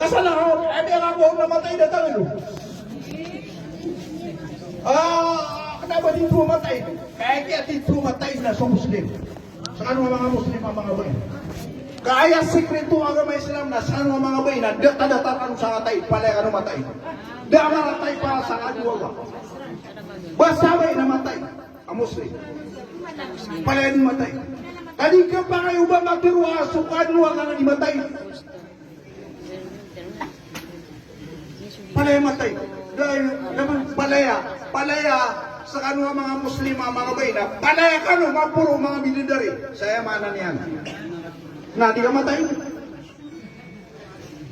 Asa na ako? Ay, may ako namatay na tayo. Kenapa dito matay? Kaya kaya dito matay na sa Muslim. Sa ano mga Muslim ang mga bayan? Kaya sekreto agama Islam na sa ano mga bayan na data-data sa atay, palay ka matay. Da maratay para sa kadwa. Basta bay na matay ang Muslim. Palay ni matay. Kadi ka pa kayo ba magtirwa sukan mo ang ni matay? Palay matay. Dahil naman palaya sa kanwa mga Muslim mga bayna, palaya kano mga puro mga military. Saya mana niyan. Na di ka matay.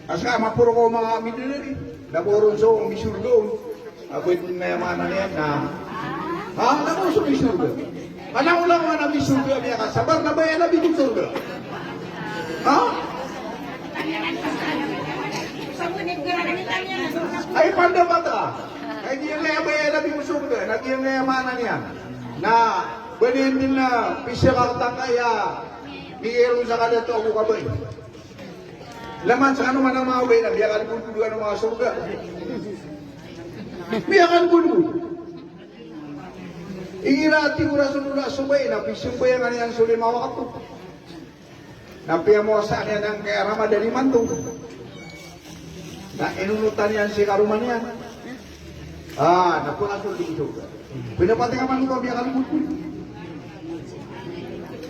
Asa mapuro ko mga military. Naboron so misurdo. Ako din may mana niyan na naboron so misurdo. Alam ulang mana misurdo niya ka. Sabar na ba yan na misurdo? Ay pandapat ay di yang ngaya nabi musurga nagi yang ngaya mana niya na benin din na pisya kartang kaya bigyan sa kada to ako kabay laman sa ano man ang mga bay na biyakan ko duduan ng mga surga biyakan ko dudu ingirati ko rasunula subay na pisyong ko yung aniyang sulim mawak to napiya mo sa niya ng kaya ramadani mantong na inunutan yan si karuman yan. Napulasul dito. Pinapati ka man ko biya kalimut ko.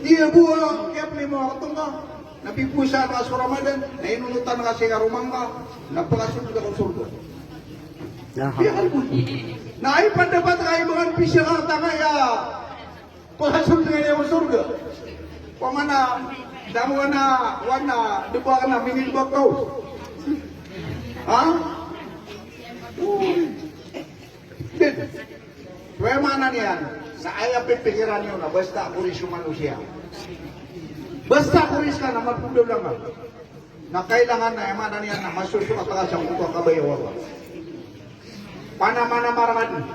Iya buwa, kaya pali mo ako ka. Napipusa ka sa Ramadan, na inunutan ka si karuman ka. Napulasul ka kong surga. Biya kalimut ko. Na ay pandapat kayo mga pisya ka kaya pulasul ka yung surga. Kung damo ka na, wag na, diba ka na, minilbag ka. Kaya mana niyan, sa ayaw pipikiran nyo na basta kuris yung manusia. Basta kuris ka na magpudaw lang ka. Na kailangan na mana niyan na masusukat ka sa mutuwa kabayaw. Panamana marangan.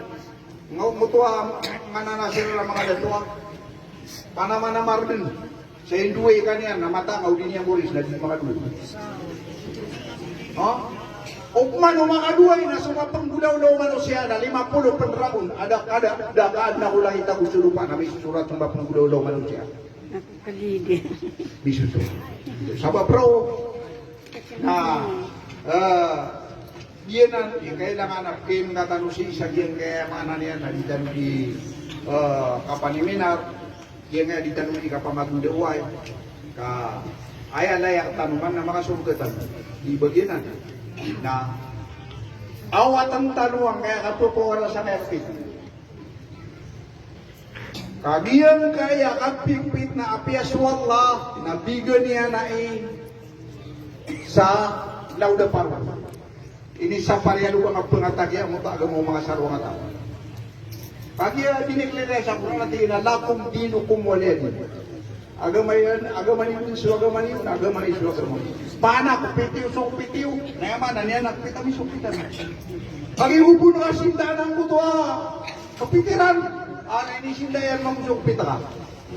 Mutuwa mananasira ng mga datuwa. Panamana marangan. Sa induwe ka niyan na matangaw din niya kuris na di mga duwa. Ukman o mga duway na sumapanggulaw-law manusia na 50 pendragon ada dakaan na ulang ita kusulupa na may susurat sumapanggulaw-law manusia. Bisuso. Sabab bro na yan ang kailangan na kim katanusi sa yan kaya mana niya na ditan di kapaniminar yan nga ditan di kapamagundaway ka ayan layak tanuman na mga surgatan di bagian na awat ang tanuang kaya katutuwa sa merpit. Kagiyan kaya kapigpit na apias wallah na bigo niya na sa lauda parwa. Ini sa pariyalo ka magpangatagya mo taga mo mga sarwa nga tao. Kagiya diniklara sa kurang natin na lakum dinukum waliyadin. Agama ni Yesus, agama ni Yesus. Pana ko pitiw so pitiw, naman na niya nagpitami so pitami. Pag iubo na sinda ng butuha, kapitiran, ini sinda yan mamusok pita.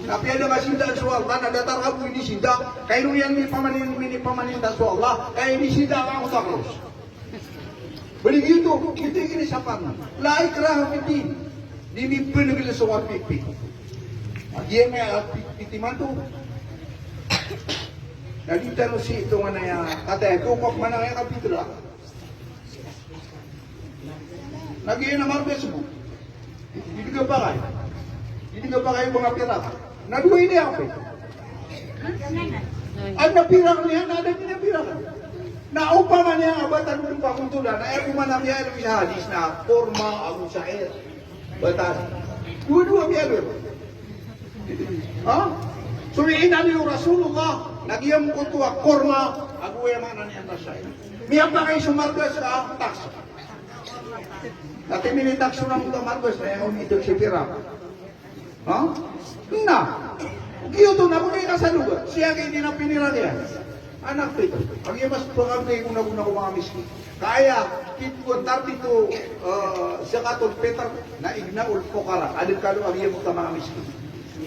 Napiya na sinda sa Allah, nadatar ka po ini sinda, kayo yan may pamanin sa Allah, kaya ini sinda ang utaklos. Begitu, kita ini siapa? Laik rah piti, dimipin nagila sa wapipit. Dia may itiman to. Nalita no si ito nga na yan. Kata, kukok man ang kapitula. Nag-iyon naman Facebook. Hindi ka ba kayo? Hindi ka ba kayo mga pirata? Naduwa ini ako. Ang napirang niya, nada niya napirang. Naupa man niya ang abatan ng pakuntulan na kumanam niya sa hadis na forma ang sa'ir. Batas. Dua-dua biya. Suliin na niyo Rasulullah, nagyam ko tuwa korma, aguya mana niya tasay. Miyam na kayo sumargas sa takso. Dati minitakso ng mga margas na yung ito si Pira. Na, kiyo to na kung kayo kasaluga, siya kayo din ang pinira niya. Anak ko ito, ang iya mas pangabay una-una ko mga miskin. Kaya, kitkuntar dito sa katol Peter na ignaul pokara, adil kalo ang iya mo mga miskin.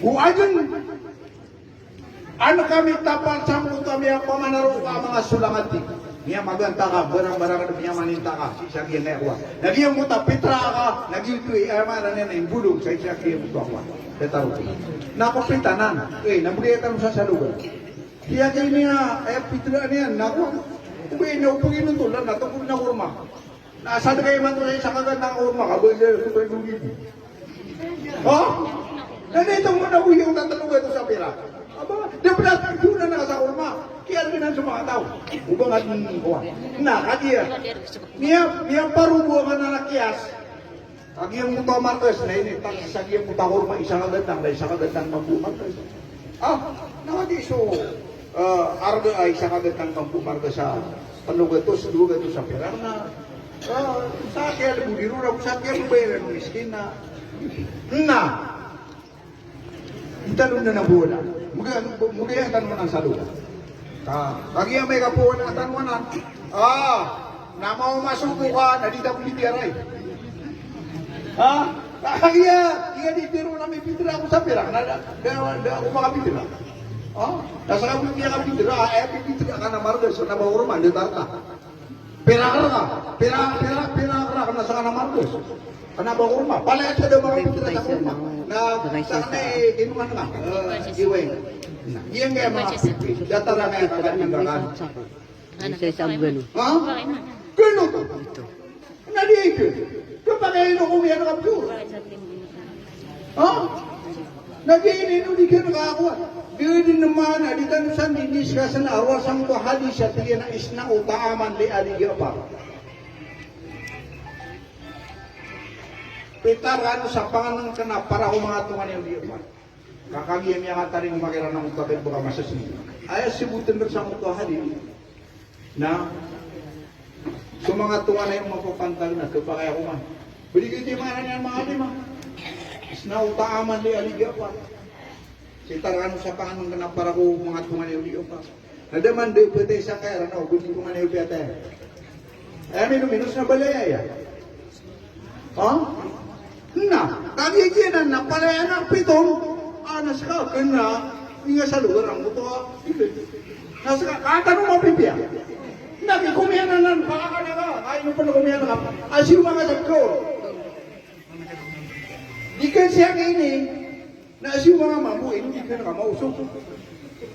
Buayon, ano kami tapal sa kami ang pamanaro ka mga sulangat dito. Niya maganta ka, barang-barang na niya maninta ka, siya kaya na kuha. Nagyang mo ta, pitra ka, nagyutoy, amaran niya na yung bulog, sa siya kaya mo kuha. Detaro ko. Nakapitanan, nabuliyatan mo sa lugar. Kaya kayo niya, pitra niya, nakuha. Upagin ng tulan, natungkol na kurma. Nasaan kayo man tuloy sa kagandang kurma, kabagay, super lugid. Oh? Nandito mo na uyong tatalugan ito sa pira. Aba, dapat doon na nasa kurma. Kaya rin ang sumakataw. Ubang at kuha. Kadiya. Niya parubo ka na nakiyas. Agiyang mo Marcos na ini, sagiyang mo kurma, isang kagandang mambu Marcos. Nakadiso. Arga ay isang kagandang mambu Marcos sa talugan ito, sa pira na. Sa akin, budiro na sa akin, bayaran ng miskin na. Itanong na nabuha. Mugay ang tanong ng saluda. Kagi ang may kapuha na tanong na. Namaw masuko ka, nadita ko bitiyaray. Kaya ditiro na may pitira ako sa pira. Da ako makapitira. Nasa ka niya kapitira, pitira ka na Marcos, na maurman, dito ka. Pira ka na sa ka na Marcos. Kenapa kurma? Paling ada mga pitira sa kurma. Sana kinuman nga. Iweng. Iya nga mga pipis. Data na nga kagandang. Kano to? Nadiya ito. Kapag ino kumiya na kapyo. Nadiya ino di ka nakakuha. Di naman, aditanusan dinis ka sa naarwasang ko hadis at tiyan na isna utaaman di aligya pa. Petar ano sa pangalan ka na para umangatungan yung diyo pa. Kakagiyam niya ka rin umagira ng utapin buka masasini. Ay sibutin rin sa mutahali na sumangatungan na yung mapapantag na kapag kaya kuman. Bili kayo mga niyan mga lima. Isna utaaman di aligya pa. Petar ano sa pangalan ka na para umangatungan yung diyo pa. Nadaman di pwede sa kaya na ugutin ko man yung piyata. Ay minus na balaya ya. Kagiginan na pala ang pitong anas ka, kanya, nga sa lugar ang buto, nasa ka, katanong mo pipiya. Kumiyan na nan, pakaka na ka, ayaw mo pala kumiyan na ka, asyo mga sakko. Di ka siya ini, na asyo mga mamu, hindi ka na ka mausok.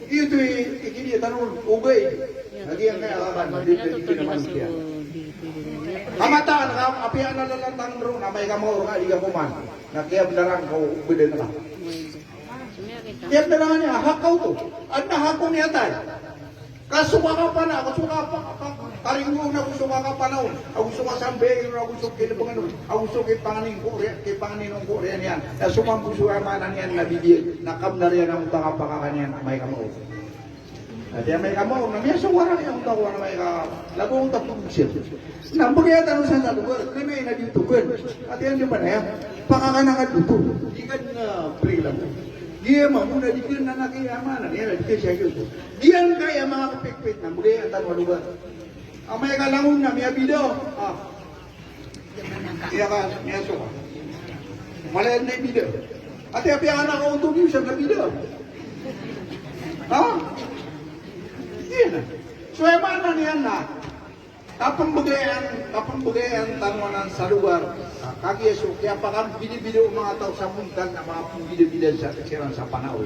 Ito ikini, tanong, ugay. Nagyan kaya kaban, dito naman siya. Kamataan, apian na lalantang ro na may kamor nga, di ka kuman. Nakiyab na lang ko, bilin na. Kiyab na lang niya, hakaw to. At nahakong niya tayo. Kasuka ka pa na, kasuka pa, karingo na kasuka ka pa na. Ako suka sambe, ako suka kinabangan, ako suka kay panganinong Korea niyan. Na sumampuso ka manan niyan, nabibigyan, nakam na riyan ang utang kapaka niyan, may kamor. At yan may kamor, na miya suwara niya ang tawa na may labong tapong siya. Nampagaya tanong sa lugar, kaya na dito ko. At yan di ba na yan? Pakakanangan dito. Di ka na pray lang. Di muna di ka na nakiyamanan. Yan, di ka siya yun. Di yan kaya mga kapikpik na muli ang tanong lugar. Ang may kalangon na, miya video. Iya ka, miya suka. Malayan na yung video. At yung anak ko utong yun siya na video. Yan. So, mana niyan na? Kapambugayan tanwanan sa lugar, kagyeso, kaya pa kami binibili mga tao sa muntan na mga binibili sa siran sa panahon.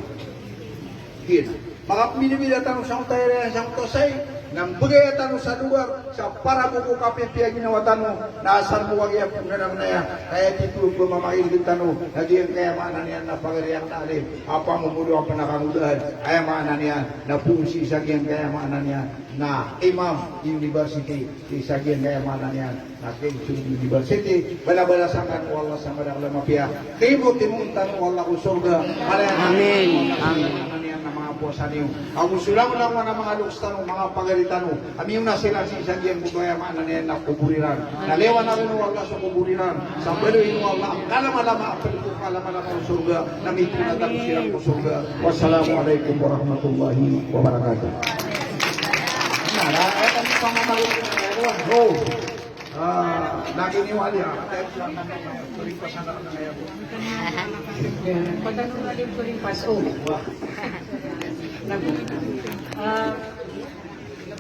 Yan. Mga binibili tanong sa tayo sa tosay, nang bugay tanong sa lugar, sa para buko kapipiya ginawa tanong, naasan mo wag yan na lang na yan, kaya dito bumamail din tanong, nagyan kaya maanan yan na pagariyak na alim, apa mumulo ang panakangudahan, kaya maanan yan, na pusi sagyan kaya maanan yan, na Imam University, sagyan kaya maanan yan, na Kingston University, bala-balasakan ko Allah sa madang lamapya, timot-timot tanong Allah ko surga, Amen. Amen. Puasa niyo. Ang usulang lang mga lukstan o mga pagalitan o. Kami yung nasila si Sagyan Bugaya Maanan niya na kuburiran. Nalewa na rin wala sa kuburiran. Sa baluin mo Allah. Kalama-lama, apelito kalama-lama ang surga. Namito na tapos silang surga. Wassalamualaikum warahmatullahi wabarakatuh. Ito ang pangamalit na ngayon. Go! Naginiwali ha. Dahil siya turing pasana ka na ngayon. Patanong na din turing paso.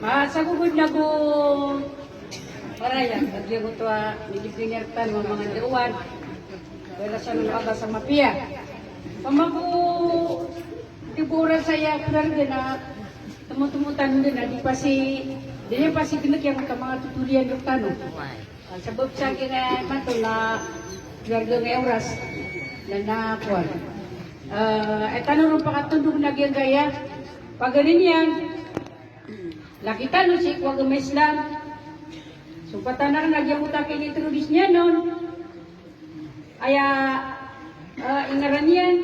Masagugod na ko paraya, nagyan ko ito nilipingertan mga dauan. Wala siya nung aba sa mapia. Pamago, tibura saya keluarga na tumutumutan din na di pa si dinagyan ka mga tutulian yung tanong. Sabab sa kina mato na keluarga ng oras na nakuan. Tanong nung pakatundog na gaya, pag ganin yan, nakita no si Kwag Islam. So patanar nagyamuta kay introduce niya noon. Aya ingaran yan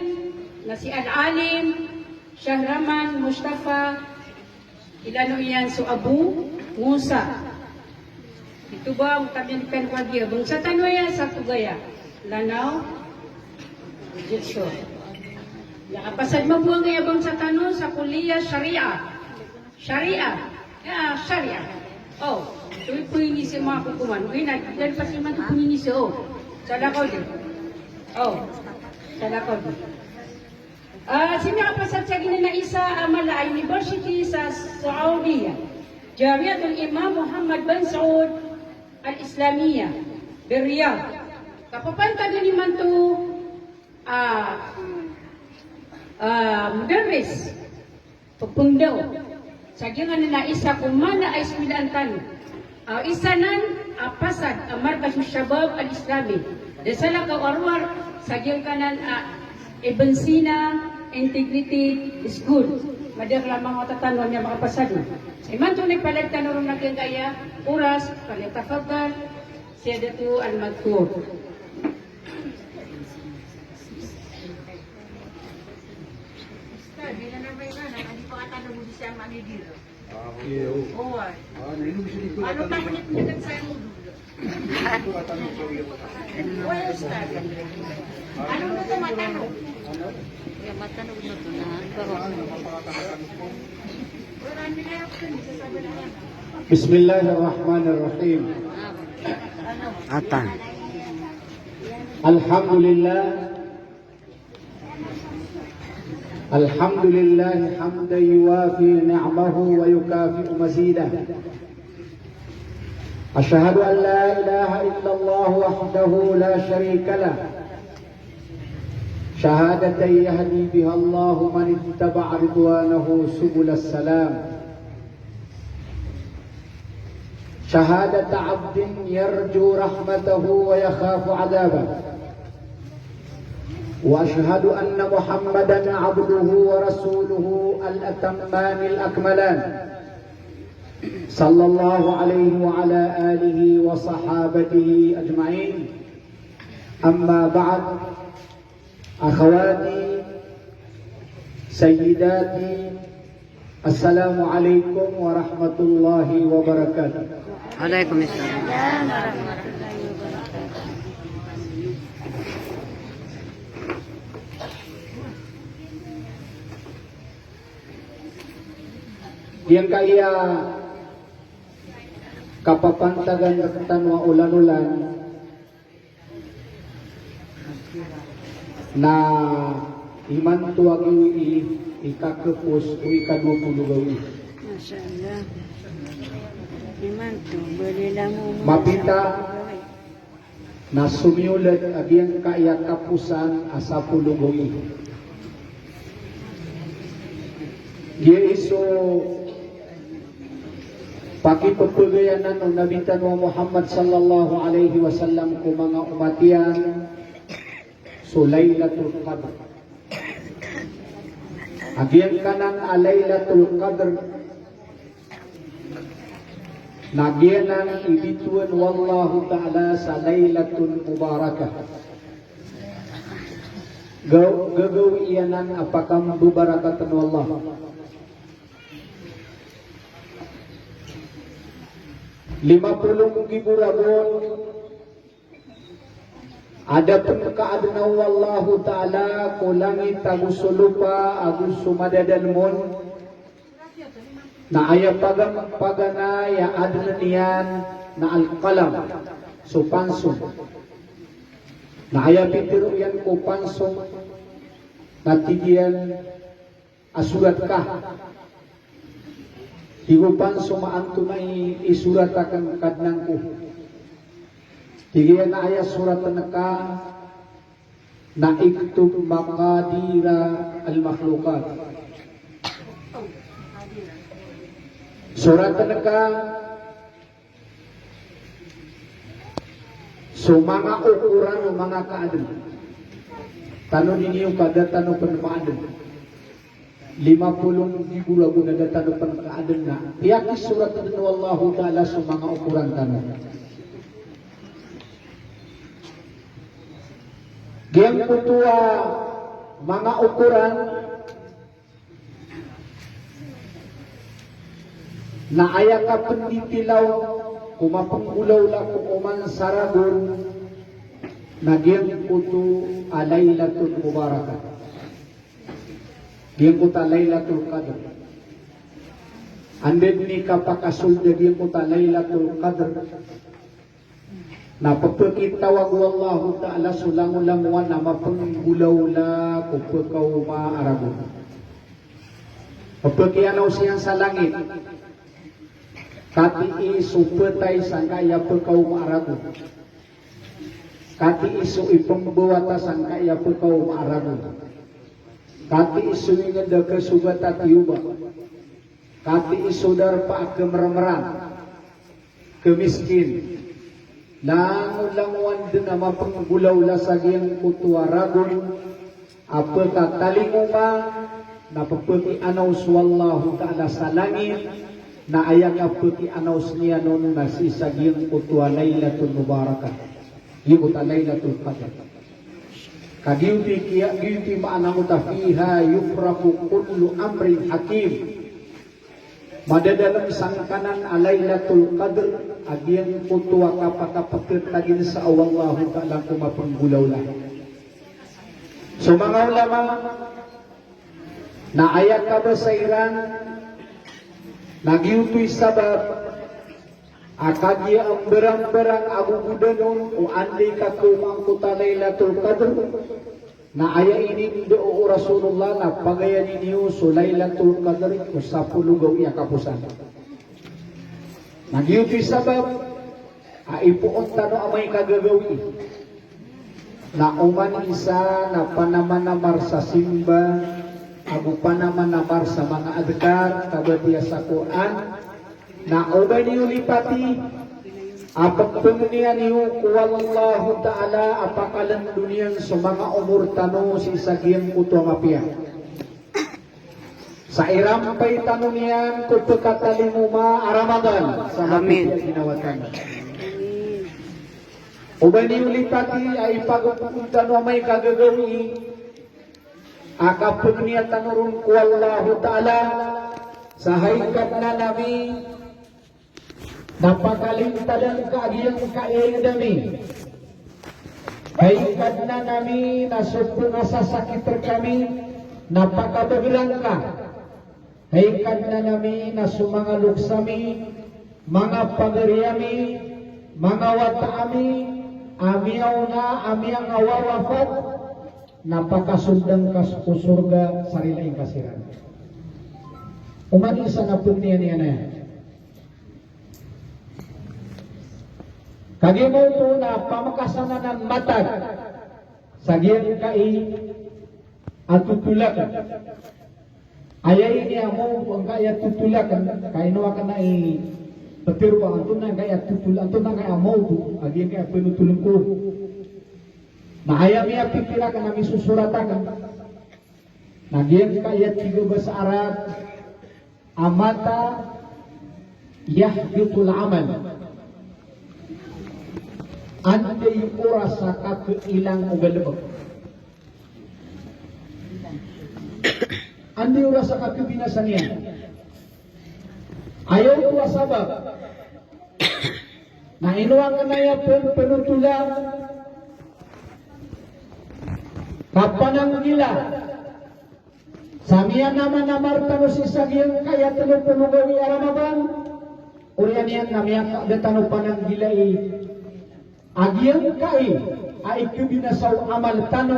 na si Al-Alim, Shahraman, Mustafa, ilano yan so Abu Musa. Ito ba ang tabihan kan Kwagya? Bang sa tanwaya sa Tugaya. Lanaw, Jitso. Nakapasad mabuang kaya bang sa tanong sa kuliah Sharia. Sharia. Sharia. Oh, tuwi po ini si mga kukuman. Uy, dan pasti man po ini si Sadakaw din. Sadakaw din. Sinakapasad sa gina na isa Amala University sa Saudi. Jamiatul Imam Muhammad bin Saud Al-Islamiyah. Riyadh. Kapapanta gani man to mudarris. Pagpundaw. Sagyang na isa kung mana ay smilaan tan. Isa nan pasad Markas Syabab Al-Islami. Desala ka warwar sagyang kanan Ibn Sina Integrity School. Madir lamang matatanong niya makapasado. Sa iman tunay palag tanong na kaya oras palyatafadal siya dito al-madkur. Bila na may mana, hindi pa kata mo siya manidiro. Iyo. Oo. Nainom siya dito. Ano tanggit mo din sa iyo? Ito katanong ko yun. Well, Ustad. Ano na ito matanong? Yung matanong na ito na Wala nilahap ka niya, sasabi na yan. Bismillahirrahmanirrahim. Atan. Alhamdulillah. Alhamdulillah hamdan yuwafi ni'amahu wa yukafi'u mazidah. Asyhadu an la ilaha illallah wahdahu la syarika lah. Syahadatan yahdi biha Allah man ittaba'a ridwanahu subulas salam. شهادة عبد يرجو رحمته ويخاف عذابه وأشهد أن محمدا عبده ورسوله الأتمان الأكملان صلى الله عليه وعلى آله وصحابته أجمعين أما بعد أخواتي سيداتي السلام عليكم ورحمة الله وبركاته. Waalaikumsalam. Yang kaya kapapantagan tanwa ulan-ulan na iman tuwagi ikakepus o ika-20 gawi. Masya Allah. Iman tu boleh lamu Mapita na sumiulat abiyang kaya kapusan asa pulugoy. Dia iso pakipagpagayanan ng nabitan wa Muhammad sallallahu alaihi wasallam ko mga umatian Laylatul Qadr. Abiyang kanan Laylatul Qadr Nagianan ibituan wallahu ta'ala sa laylatul mubarakah. Gagawianan apakam bubarakatan wallah. Limapulong giburabon ada pagkakaadnaw wallahu ta'ala kulangit agusulupa agusumadadanmon na aya pagana ya adna niyan na al-qalam so pansong na aya pitiro yan ko pansong na tigiyan asulat ka Tigupan sumaan tunay isurat akan kadnang ko. Tigiyan na ayat surat naka na iktub maqadira al-makhlukat. Surat naka so mga ukuran o mga kaadam. Tanong ninyo kada tanong panmaadam. 50,000 lagu na tanong panmaadam na. Iyakis surat na wallahu ta'ala so mga ukuran tanong. Giyang kutua mga ukuran na ayak ka penditilaw kumapangulaw lang kuman saragon na giyang kutu alaylatul mubarakah. Giyang kutu alaylatul qadr. Andin ni kapakasul na giyang kutu alaylatul qadr. Na pagpagitawag wallahu ta'ala sulang-ulanguan na mapanggulaw la kupakaw maaragon. Pagpagianaw siyang sa langit, kati isu petay sangkaya pekaw maaragon. Kati isu ipembuata sangkaya pekaw maaragon. Kati isu ingeda kesugata tiuba. Kati isu darpa kemermeran, kemiskin. Langulanguan din na mapanggulaw la sa giyang kutuaragon. Apa katalinguma na pagpagi anaw wallahu ta'ala sa langit. Na ayang aputi anaus niya noon na si saging kutua laylatul mubarakah. Yukuta laylatul qadr. Kagiuti maanang utafiha yufraku kullu amrin hakim. Madadalam sangkanan alaylatul qadr. Agiyang kutua kapakapakit tagin sa awallahu ta'ala kumapanggulaw lang. So mga ulama na ayak kabasairan nagiutoy sabab akadya ang berang-berang abu budanon o andai katumang kuta laylatul qadr na aya ini do Rasulullah na pagayan ninyo so laylatul qadr o sa pulugaw iya kapusan. Nagiutoy sabab aipuon tano amay kagagawi na uman isa na panamanamar sa simba abu panamanamar sa mga adkar kabatiya sa Quran na ubay niyo lipati apak pengnian niyo wallahu ta'ala apakalan dunian sa mga umur tano si sagiyang utong apia sa irampay tano niyan kupagkatalimuma Ramadan sa Amin. ginawatan ubay niyo lipati ay pagpupunta no may kagagawi akapun niya tanurun ku Allahu Ta'ala sahaykat na nami napakalintadan kaagiyang kaing dami haykat na nami nasupun sa sakit kami napakabaglang ka haykat na nami nasumanga luksami mga pagariyami mga wataami amiyaw na amiyang awawafat napakasundang surga sarilaing kasiran. Umani sa napun niya na. Kagi mo ito na pamakasanan ng matag sa giyang kai at tutulakan. Ayay niya mo ang kaya tutulakan kainawa ka na pero pa anto na kaya tutulakan anto na kaya mo agiyang kaya pinutulong ko. Mahayam ya pikira ka namin susuratan. Nagyan kayat tiga bahasa Arab. Amata yahbitul amal. Andai oras sa kakailang ugalabag. Andai oras sa kakabinasan niya. Ayaw ko sabab. Na inuang na ya penutulang kapanang gila samian nama namar tanu sisagiyang kaya telu penugawi Ramadan urian yan namanya kada tanu panang gila agiyang kai ay kebinasaw amal tanu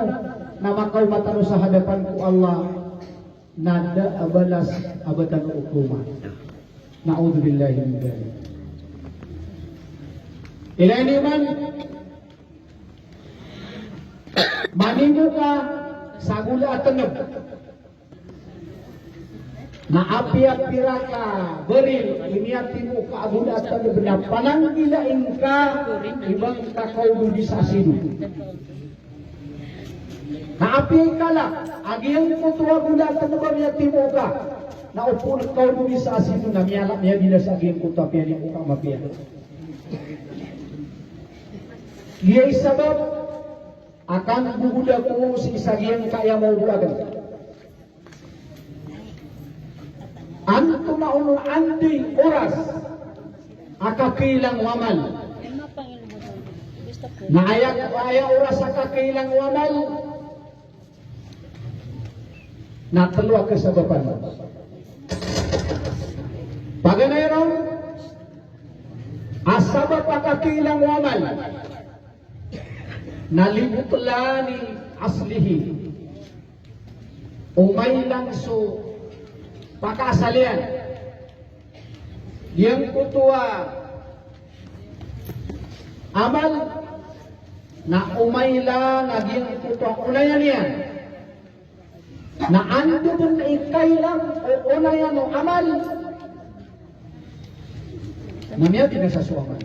na makaw matanu sa hadapan ku Allah nada abalas abadan hukuman Na'udzubillahi min dzalik. Ilahi man manimu ka sa gula teneb na api-apira ka beril iniatimu ka agula teneb na pananggilain ka ibang takaw di sa sinu na api kala agiyang kutuwa gula teneb iniatimu ka na upo kau di sa sinu na miyalak niya bila sa agiyang kutuwa piyan yung ukang mapiyan. Iya'y sabab akan guguda ko si isagiyang kaya mau bulagan. Anto na uno andi oras akakilang wamal. Na aya oras akakilang wamal na telua kesababan. Paganayron asabab akakilang wamal nalibutla ni aslihi umay lang so pakasalian yang kutua amal na umay lang naging kutua unayan yan na ando dun na ikay lang o unayan o amal namaya pinasasuaman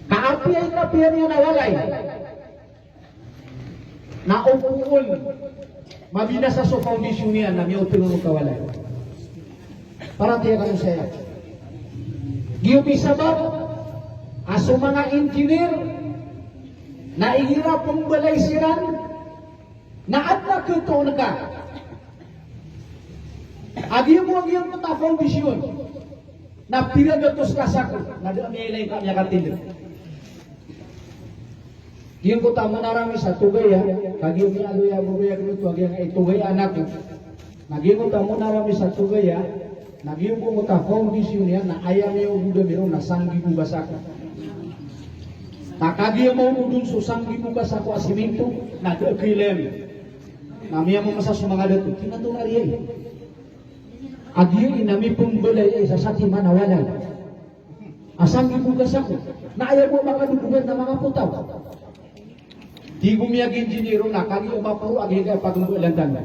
kaapi ay kapiyan niya nawalay na upuun mabinasa sa foundation niya na may utulong kawalay para tiya kanu saya giyupi sabab aso mga engineer na ihirap pong balay siran na adna kutuon ka agiyong ta foundation na piragatos kasako na doon may ilay kami akatindir. Yung ko tamo narami sa tugay kagi mi aluya buruya ko agi nga itugay anak ko. Naging ko tamo narami sa tugay naging ko ta foundation ya na ayam yung buda miro na sanggi bugas ako. Takagi mo mudun so sanggi bugas ako asiminto na kilem. Namiya mo masa sumanga dato kinatunari ay. Agi inami pembalay ay sa sati manawalan. Asanggi bugas ako. Na ayaw mo makadubugan na mga putaw. Di bumiyag engineero na kagi umaparo agi kaya pagmbulandan.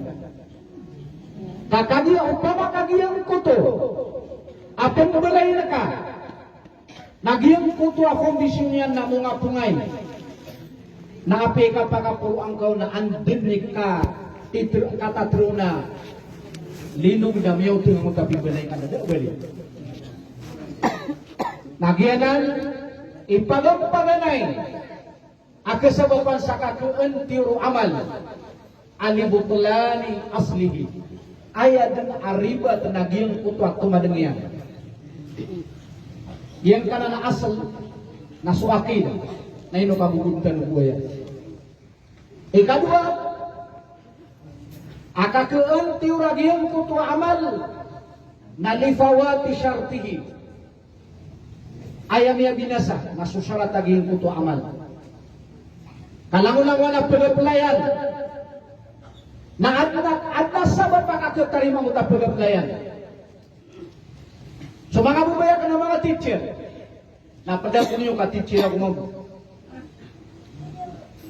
Kakagi upama kagi ang kuto. Apang balay na ka. Nagyang kuto a kondisyon yan na mga pungay. Naapi ka pagapuro ang kau na andinig ka katatro na linog na miyaw ito nga magkapibalay ka na bali. Nagyanan ipagampaganay akasababan sa kakuan tiro amal alibutlani aslihi ayadan ariba tanagiyang kutuak tumadengyan yang kana na asal na suakid na ino kabugutan buaya ikadua akakuan tiro agiyang kutuak amal nalifawati syartihi ayam ya binasa na susyarat agiyang kutuak amal. Kalau lang wala pagapelayan na adna sabab pagkakatarima mo ta pagapelayan. So mga bubaya ka ng mga teacher na padap niyo ka teacher ako mo.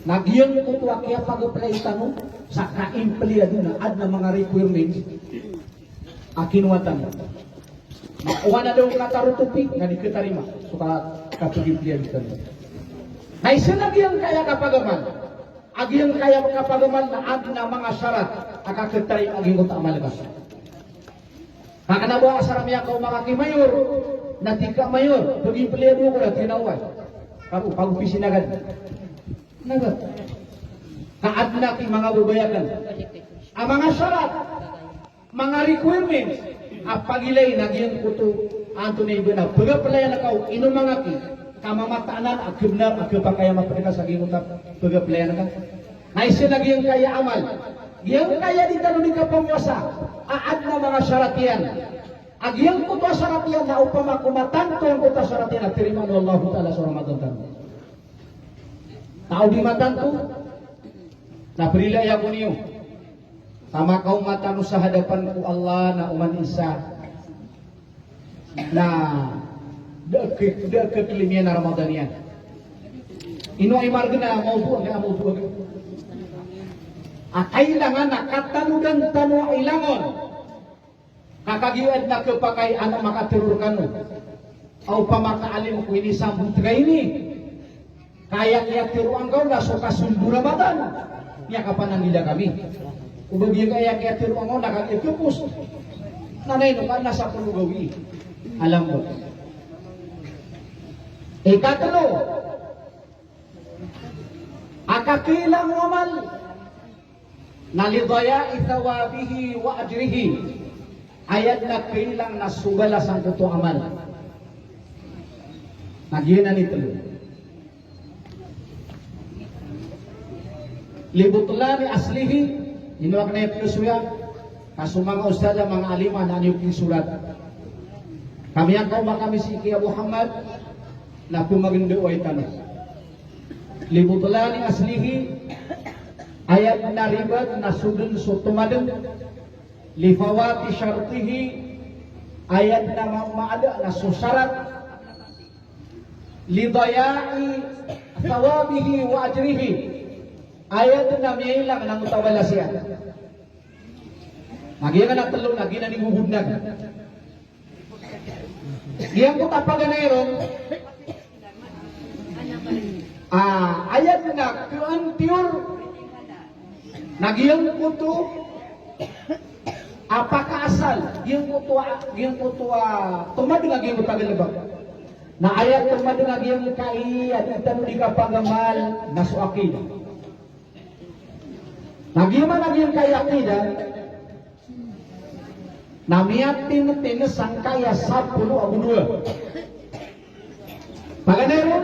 Nagyan ko tuwa kaya pagapelay tanong sa ka-empleyado na adna mga requirements akinuwatan. Makuha na daw katarutupik nga di katarima so ka-empleyado tanong. Na isinagyan kaya kapagaman, agyan kaya kapagaman na adna mga syarat, akakitay aging kota amalabas. Kakanabawa asaramya kau mga kimayor, na tika mayor, paging peliyado ko na tinawad. Pag-upisin agad. Nagat. Kaadna ki mga bubayakan. Ang mga syarat, mga requirements, apagilay nagyan kuto, anto na iba na, pagapalayan na kau, inumanga ki, kamamatanan at kibnar at kapakaya mapadika sa gimutap pagapelayan ka. Naisya na giyang kaya amal. Giyang kaya di tanong ni kapamwasa. Aad na mga syaratian. Agiyang kuto syaratian na upama kumatanto ang kuto syaratian at terima ng Allah Ta'ala sa Ramadan. Tao di matanto. Naprilay ako niyo. Tama kau matano sa hadapan ko Allah na uman isa. Nah, deket limian Ramadanian. Ino ay margana mau buang. Kailangan nakatanudan tanu ilangon. Kakagiad na kepakai anak makaterurkan mo. Au pamakaalim ko ini sambut ini. Kaya tiruang kau na suka sundu Ramadan. Niya kapanan nila kami. Ubagi kaya tiruang kau nakakipupus. Nanay no kan nasa pulugawi. Alam mo. Ikatlo. Akakilang wamal nalidaya ithawabihi wa ajrihi. Ayat na kailang nasubala sang kuto amal. Nagyinan ito. Libutlani aslihi, inuwag na ito suya, kaso mga ustada, mga alima na yung surat. Kami ang kauma kami si Kia Muhammad, na kumagindo ay tanong. Libutlani aslihi, ayat na ribat na sudun sutumadun, lifawati syartihi, ayat na maada na susarat, lidayai thawabihi wa ajrihi, ayat na miilang ng utawala siya. Nagyan na talo, nagyan na ninguhudnag. Diyan ko tapaganayron, ayat na kuantiur, nagyan ko to, apakah asal giang kutua tumad nga giang tagalabag na ayat tumad nga giang kai aditan di kapagamal na suakid nagiman giang kai akida namiatin tinesang kaya 10 abu 2 paganero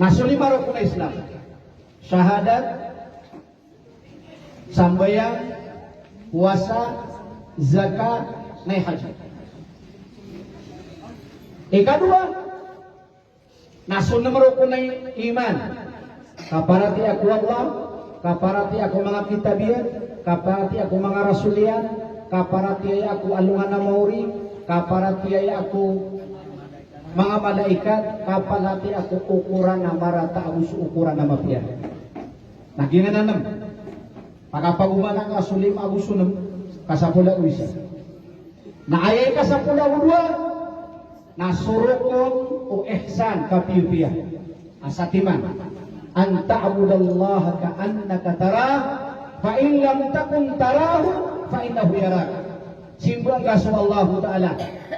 nasulimaro ko na Islam syahadat sambayang, puasa, zakat, naik haji. Ikadua, nasun nomor kunai iman. Kaparati aku Allah, kaparati aku mga kitabian, kaparati aku mga rasulian, kaparati aku alungan na mauri, kaparati aku mga malaikat, kaparati aku ukuran na marata, abus ukuran na mapian. Nagingan na naman. Pagkapagumanan ka sulim agusunam kasapula uisa. Naayay kasapula udua nasurukon o ihsan kapiyupiya. Asatiman an ta'budallaha ka'annaka tarah fa in lam takun tarahu fa innahu yarak. Simbang ka sa Allah Ta'ala.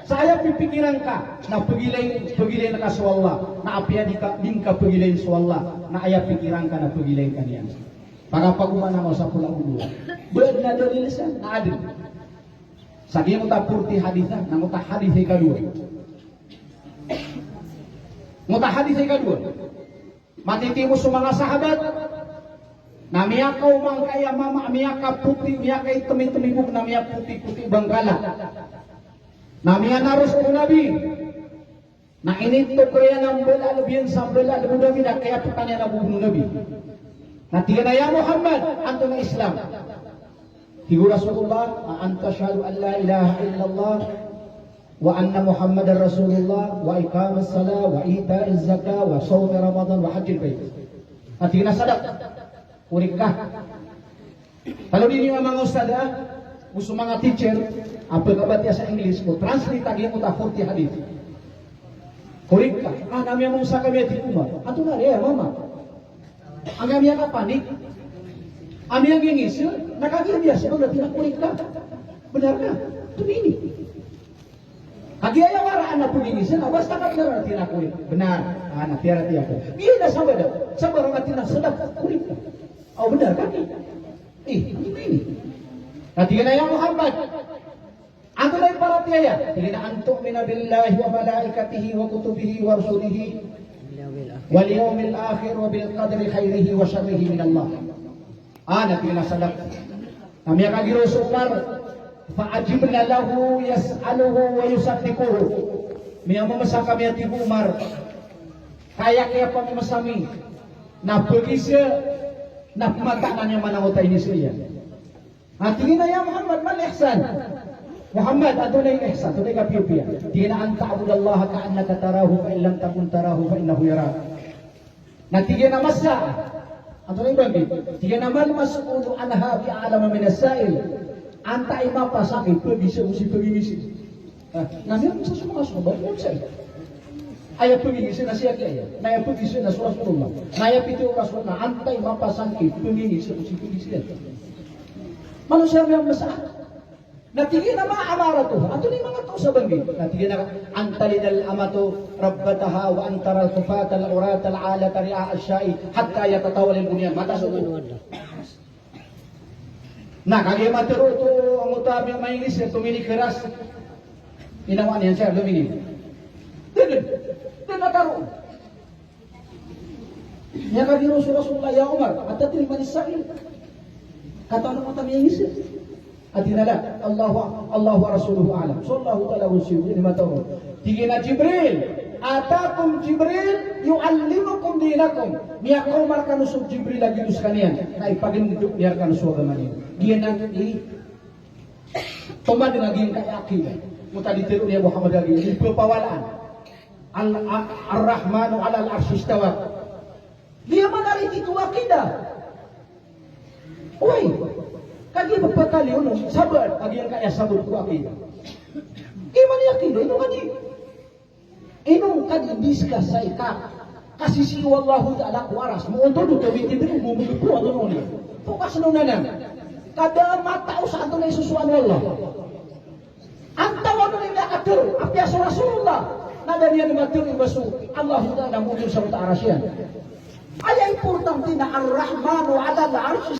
Saya pipikiran ka na pagilay na ka sa Allah. Na apya din ka pagilay sa Allah. Na aya pikiran ka na pagilay ka niya. Para pagumana mo sa pulang ulo. Bead na doon lisan, na adil. Sagi mo ta purti hadithan, na mo ta hadith ay kadua. Mo ta hadith ay kadua. Matitimo sa mga sahabat, na miyakaw mang kaya mama, miyaka puti, miyaka itumi-tumibog, na miyak puti-puti bangkala. Na miya naros ko nabi, na inito kaya ng bela, labiyan sa bela, labi na kaya patanya na bubuno nabi. Nanti na ya Muhammad, anto na Islam. Tigo Rasulullah, anta syahadu an la ilaha illallah, wa anna Muhammadar Rasulullah, wa iqamas salah, wa ita'iz zakah, wa sawmi Ramadan, wa hajjil bait. Nanti na sadaq. Urik ka. Kalau di mga ustada, gusto mga teacher, apa kabatya sa English ko, translate lagi mo ta 40 hadith. Urik ka. Nami mo sa kami ti kuma. Ato na rin, mama. Ang kami ka panik. Ami ang gingis, nakagibias mo na tinakurik ka. Benar ka? Tumini. Kagiyaya waraan na pumingis, basta ka benar na tinakurik. Benar. Anak tiara tiya ko. Iya na sabar daw. Sabar ang atin na sedap kurik ka. Oh benar ka? Ini. Nanti na yang Muhammad. Ang tulay para tiya. Tingin na antuk minabillahi wa malaikatihi wa kutubihi wa rasulihi. Wal yawmil akhir wa bil qadri khairihi wa syarrihi min Allah. Nabi na sadaq. Kami akan giros Umar fa ajibna lahu yas'aluhu wa yusaddiquhu. Miya mamasa kami at Ibu Umar. Kaya pamamasami na pagisa na pumata na niya manangota ini siya. Tingin na ya Muhammad mal ihsan. Muhammad adunay ihsan, adunay kapipiya. Di na an ta'budallaha ka'annaka tarahu fa in lam takun tarahu fa innahu yarak. Natiga na masa. Adunay banggi. Tiga na mal mas'ulu anha bi a'lama min as-sa'il. Anta imapa sakit pergi seusi pergi misi. Nabi sa semua sahabat pun saya. Ayah pergi misi nasihat ayah. Naya pergi misi nasihat Rasulullah. Naya pitu Rasulullah. Anta imapa sakit pergi seusi pergi misi. Manusia yang besar. Natigin na mga amaratu. Ato ni mga to sa banggi. Natigin na antalidal amatu rabbataha wa antaral kufata al-urata al-alata ri'a al-syai hatta yatatawal al-bunyan. Mata sa ulo. Nah, kagaya matero ito ang utabi ang mainis na tumini keras. Inawa niyan siya, lumini. Dili nataro. Niya kagaya Rasulullah ya Umar. At dati ni Manisa'il. Kata ano mo mainis Adinala Allah wa rasuluhu a'lam. Sallallahu ta'ala wa sallam ini matawag. Tigina Jibril. Atakum Jibril yu'allimukum dinakum. Niya kau markan usuk Jibril lagi dus kanian. Na ipaginduk niya kan usuk agama niya. Dia nanti tomad lagi yang kayakin. Muta ditiru niya Muhammad lagi. Ini pepawalaan. Ar-Rahmanu 'ala al-'arsy istawa. Dia menarik itu akidah. Oi. Kagi berbekali uno, sabar. Kagi yang kaya sabar ku akidah. Gimana yakin? Ino kagi. Ino kagi biska say ka. Kasi si wallahu ta'ala kuaras. Mo untuk do kawiti din mo mugipo ano ni. Fokus no nanan. Kada mata usa ato na isusuan Allah. Antaw ano ni nakatur. Apya sa Rasulullah. Nada niya matur ibasu. Allah ta'ala mungkin sa ta'ala siya. Ay importante na ar-Rahmanu 'ala al-'arsy